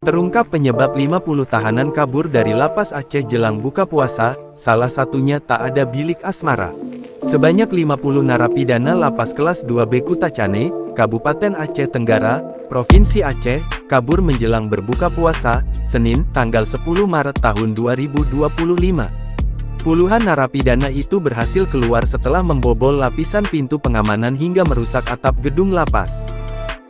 Terungkap penyebab 50 tahanan kabur dari lapas Aceh jelang buka puasa, salah satunya tak ada bilik asmara. Sebanyak 50 narapidana lapas kelas 2B Kutacane, Kabupaten Aceh Tenggara, Provinsi Aceh, kabur menjelang berbuka puasa, Senin, tanggal 10 Maret tahun 2025. Puluhan narapidana itu berhasil keluar setelah membobol lapisan pintu pengamanan hingga merusak atap gedung lapas.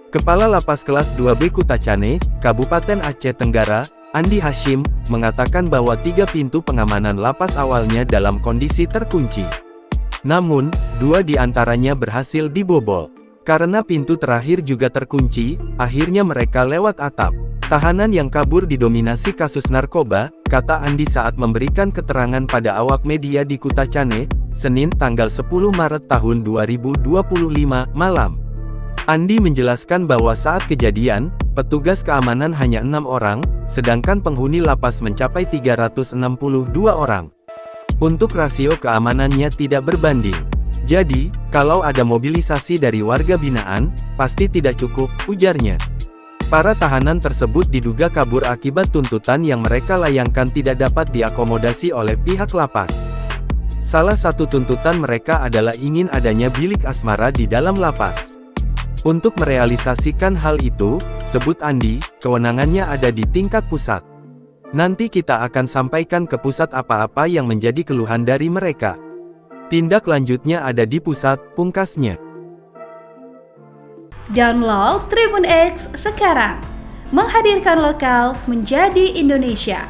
Kepala Lapas Kelas 2B Kutacane, Kabupaten Aceh Tenggara, Andi Hashim, mengatakan bahwa 3 pintu pengamanan lapas awalnya dalam kondisi terkunci. Namun, 2 di antaranya berhasil dibobol. Karena pintu terakhir juga terkunci, akhirnya mereka lewat atap. Tahanan yang kabur didominasi kasus narkoba, kata Andi saat memberikan keterangan pada awak media di Kutacane, Senin tanggal 10 Maret tahun 2025, malam. Andi menjelaskan bahwa saat kejadian, petugas keamanan hanya 6 orang, sedangkan penghuni lapas mencapai 362 orang. Untuk rasio keamanannya tidak berbanding. Jadi, kalau ada mobilisasi dari warga binaan, pasti tidak cukup, ujarnya. Para tahanan tersebut diduga kabur akibat tuntutan yang mereka layangkan tidak dapat diakomodasi oleh pihak lapas. Salah satu tuntutan mereka adalah ingin adanya bilik asmara di dalam lapas. Untuk merealisasikan hal itu, sebut Andi, kewenangannya ada di tingkat pusat. Nanti kita akan sampaikan ke pusat apa-apa yang menjadi keluhan dari mereka. Tindak lanjutnya ada di pusat, pungkasnya. Download Tribun X sekarang, menghadirkan lokal menjadi Indonesia.